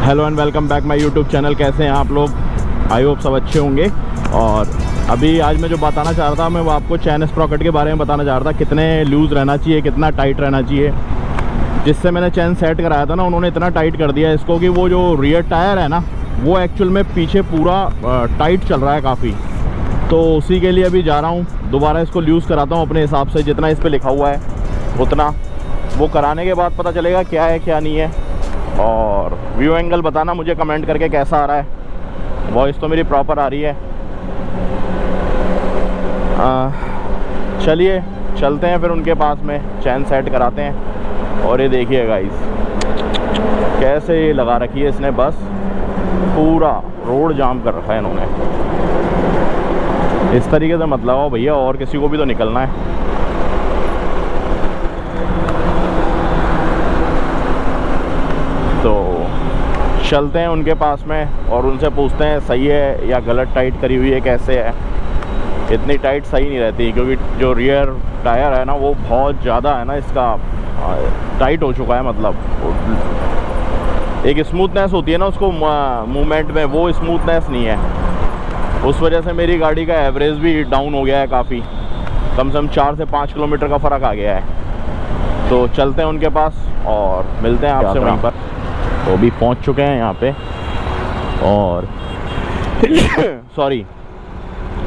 Hello and welcome back my YouTube channel. कैसे हैं आप लोग? आई होप सब अच्छे होंगे। और अभी आज मैं जो बताना चाह रहा था, मैं वो आपको चैन स्प्रॉकेट के बारे में बताना चाह रहा था। कितने लूज़ रहना चाहिए, कितना टाइट रहना चाहिए। जिससे मैंने चैन सेट कराया था ना, उन्होंने इतना टाइट कर दिया इसको कि वो जो रियर टायर है ना, वो एक्चुअल में पीछे पूरा टाइट चल रहा है काफ़ी। तो उसी के लिए अभी जा रहा हूँ, दोबारा इसको लूज़ कराता हूँ अपने हिसाब से, जितना इस पर लिखा हुआ है उतना। वो कराने के बाद पता चलेगा क्या है क्या नहीं है। और व्यू एंगल बताना मुझे कमेंट करके कैसा आ रहा है। वॉइस तो मेरी प्रॉपर आ रही है। चलिए चलते हैं फिर उनके पास में, चैन सेट कराते हैं। और ये देखिए गाइस, कैसे ये लगा रखी है इसने, बस पूरा रोड जाम कर रखा है इन्होंने। इस तरीके से मत लगाओ भैया, और किसी को भी तो निकलना है। तो चलते हैं उनके पास में और उनसे पूछते हैं सही है या गलत टाइट करी हुई है, कैसे है। इतनी टाइट सही नहीं रहती, क्योंकि जो रियर टायर है ना, वो बहुत ज़्यादा है ना, इसका टाइट हो चुका है। मतलब एक स्मूथनेस होती है ना उसको मूवमेंट में, वो स्मूथनेस नहीं है। उस वजह से मेरी गाड़ी का एवरेज भी डाउन हो गया है काफ़ी। कम से कम 4 से 5 किलोमीटर का फ़र्क आ गया है। तो चलते हैं उनके पास और मिलते हैं आपसे वहीं पर। तो अभी पहुंच चुके हैं यहाँ पे। और सॉरी,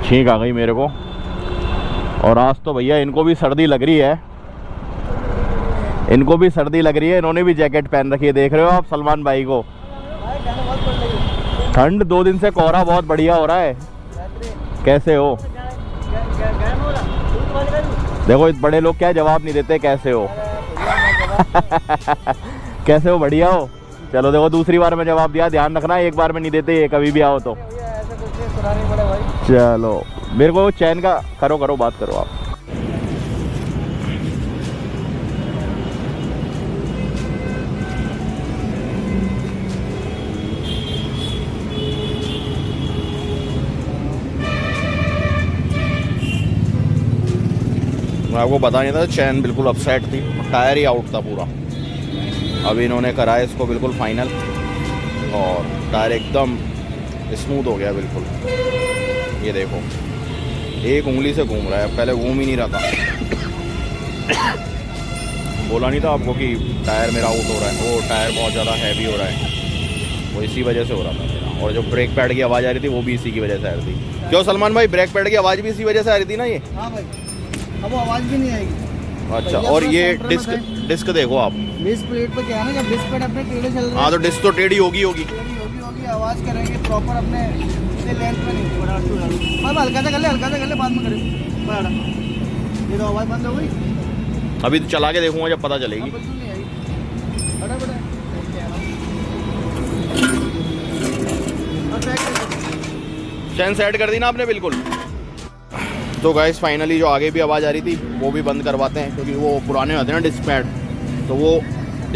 छींक आ गई मेरे को। और आज तो भैया इनको भी सर्दी लग रही है, इनको भी सर्दी लग रही है। इन्होंने भी जैकेट पहन रखी है, देख रहे हो आप सलमान भाई को। ठंड 2 दिन से कोहरा बहुत बढ़िया हो रहा है। कैसे हो? देखो इस बड़े लोग क्या जवाब नहीं देते, कैसे हो? कैसे हो? बढ़िया हो? चलो देखो, दूसरी बार में जवाब दिया, ध्यान रखना, एक बार में नहीं देते ये, कभी भी आओ तो। चलो मेरे को चैन का करो बात करो आप। मैं आपको बता नहीं था, चैन बिल्कुल अपसेट थी, टायर ही आउट था पूरा। अभी इन्होंने कराया इसको बिल्कुल फाइनल, और टायर एकदम स्मूथ हो गया बिल्कुल। ये देखो, एक उंगली से घूम रहा है, पहले घूम ही नहीं रहा था। बोला नहीं था आपको कि टायर मेरा आउट हो रहा है, वो टायर बहुत ज़्यादा हैवी हो रहा है, वो इसी वजह से हो रहा था मेरा। और जो ब्रेक पैड की आवाज़ आ रही थी, वो भी इसी की वजह से आ रही थी। क्यों सलमान भाई, ब्रेक पैड की आवाज़ भी इसी वजह से आ रही थी ना? ये हाँ भाई, अब वो आवाज़ भी नहीं आएगी। अच्छा, और ये डिस्क देखो आप, डिस्क प्लेट पे क्या है ना, जब डिस्क प्लेट अपने टेढ़े चल रहे हैं। हाँ, तो डिस्क तो टेढ़ी होगी। आवाज़ करेंगे प्रॉपर अपने लेंथ में नहीं। बड़ा हल्का सा कर ले, बाद में करें। बड़ा ये तो आवाज़ बंद हो गई। अभी तो चला के देखूंगा, जब पता चलेगी। चैन सेट कर दी ना आपने बिल्कुल। तो गाइस फाइनली जो आगे भी आवाज़ आ रही थी, वो भी बंद करवाते हैं, क्योंकि वो पुराने होते हैं ना डिस्क पैड, तो वो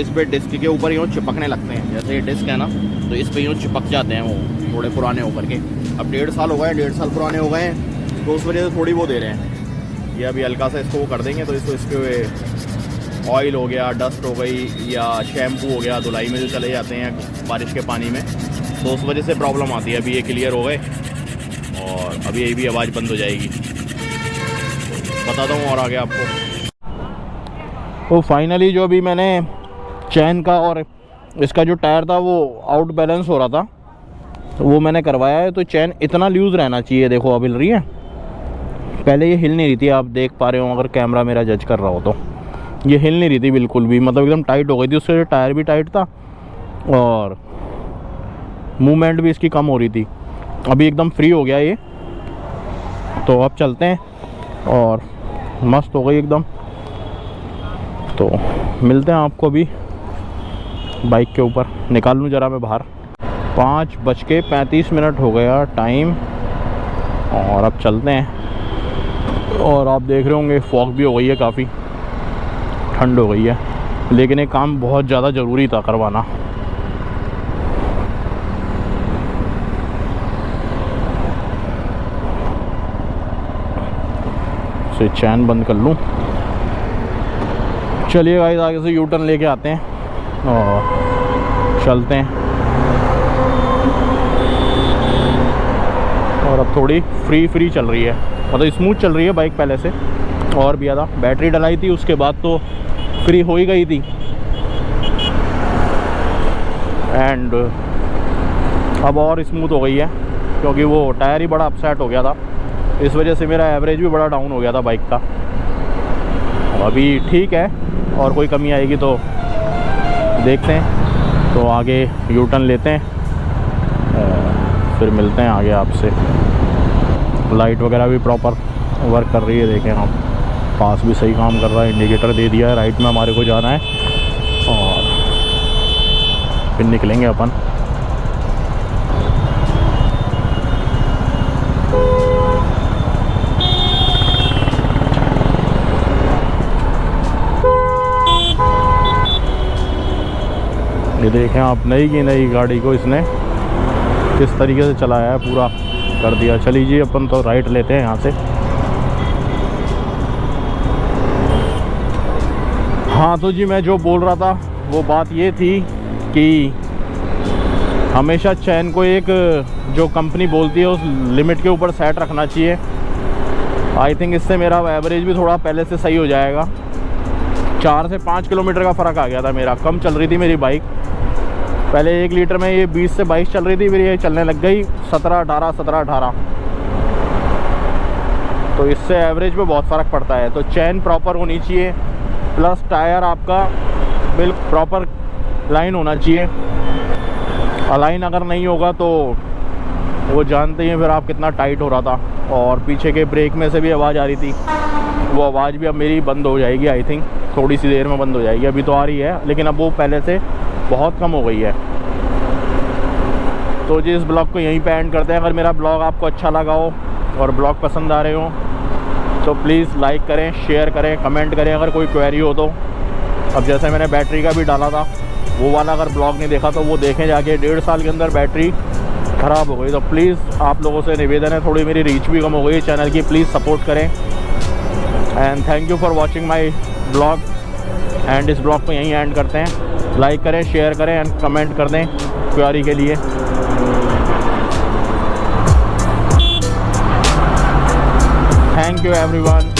इस पे डिस्क के ऊपर यूँ चिपकने लगते हैं। जैसे ये डिस्क है ना, तो इस पे यूँ चिपक जाते हैं, वो थोड़े पुराने होकर के। अब 1.5 साल हो गए, 1.5 साल पुराने हो गए हैं, तो उस वजह से थोड़ी वो दे रहे हैं। ये अभी हल्का सा इसको वो कर देंगे, तो इसको इसके ऑयल हो गया, डस्ट हो गई, या शैम्पू हो गया, धुलाई में जो चले जाते हैं बारिश के पानी में, तो उस वजह से प्रॉब्लम आती है। अभी ये क्लियर हो गए, और अभी ये भी आवाज़ बंद हो जाएगी। बताता हूँ और आगे आपको। तो फाइनली जो अभी मैंने चैन का और इसका जो टायर था वो आउट बैलेंस हो रहा था, तो वो मैंने करवाया है। तो चैन इतना लूज़ रहना चाहिए, देखो अब हिल रही है। पहले ये हिल नहीं रही थी, आप देख पा रहे हो अगर कैमरा मेरा जज कर रहा हो तो। ये हिल नहीं रही थी बिल्कुल भी, मतलब एकदम टाइट हो गई थी। उससे टायर भी टाइट था और मूवमेंट भी इसकी कम हो रही थी। अभी एकदम फ्री हो गया ये। तो अब चलते हैं, और मस्त हो गई एकदम। तो मिलते हैं आपको अभी बाइक के ऊपर। निकाल लूँ ज़रा मैं बाहर। 5:35 हो गया टाइम, और अब चलते हैं। और आप देख रहे होंगे फॉग भी हो गई है, काफ़ी ठंड हो गई है, लेकिन ये काम बहुत ज़्यादा ज़रूरी था करवाना। से चैन बंद कर लूँ। चलिए गाइस, आगे से यू टर्न लेके आते हैं और चलते हैं। और अब थोड़ी फ्री चल रही है, मतलब स्मूथ चल रही है बाइक पहले से और भी ज़्यादा। बैटरी डलाई थी उसके बाद तो फ्री हो ही गई थी। एंड अब और स्मूथ हो गई है क्योंकि वो टायर ही बड़ा अपसेट हो गया था, इस वजह से मेरा एवरेज भी बड़ा डाउन हो गया था बाइक का। अभी ठीक है, और कोई कमी आएगी तो देखते हैं। तो आगे यू टर्न लेते हैं, फिर मिलते हैं आगे आपसे। लाइट वगैरह भी प्रॉपर वर्क कर रही है, देखें हम, पास भी सही काम कर रहा है, इंडिकेटर दे दिया है, राइट में हमारे को जाना है और फिर निकलेंगे अपन। ये देखें आप, नई की नई गाड़ी को इसने किस तरीके से चलाया है, पूरा कर दिया। चलिए जी अपन तो राइट लेते हैं यहाँ से। हाँ तो जी मैं जो बोल रहा था वो बात ये थी कि हमेशा चैन को एक जो कंपनी बोलती है उस लिमिट के ऊपर सेट रखना चाहिए। आई थिंक इससे मेरा एवरेज भी थोड़ा पहले से सही हो जाएगा। 4 से 5 किलोमीटर का फ़र्क आ गया था मेरा, कम चल रही थी मेरी बाइक। पहले 1 लीटर में ये 20 से 22 चल रही थी, फिर ये चलने लग गई 17-18। तो इससे एवरेज पे बहुत फ़र्क पड़ता है। तो चैन प्रॉपर होनी चाहिए, प्लस टायर आपका बिल्कुल प्रॉपर लाइन होना चाहिए। अलाइन अगर नहीं होगा तो वो जानते हैं फिर आप कितना टाइट हो रहा था। और पीछे के ब्रेक में से भी आवाज़ आ रही थी, वो आवाज़ भी अब मेरी बंद हो जाएगी। आई थिंक थोड़ी सी देर में बंद हो जाएगी, अभी तो आ रही है लेकिन अब वो पहले से बहुत कम हो गई है। तो जी इस ब्लॉग को यहीं पे एंड करते हैं। अगर मेरा ब्लॉग आपको अच्छा लगा हो और ब्लॉग पसंद आ रहे हो तो प्लीज़ लाइक करें, शेयर करें, कमेंट करें। अगर कोई क्वेरी हो तो, अब जैसे मैंने बैटरी का भी डाला था वो वाला, अगर ब्लॉग नहीं देखा तो वो देखें जाके। 1.5 साल के अंदर बैटरी ख़राब हो गई। तो प्लीज़ आप लोगों से निवेदन है, थोड़ी मेरी रीच भी कम हो गई चैनल की, प्लीज़ सपोर्ट करें। And thank you for watching my blog. And इस ब्लॉग को यहीं एंड करते हैं। लाइक करें, शेयर करें एंड कमेंट कर दें क्वेरी के लिए। Thank you everyone.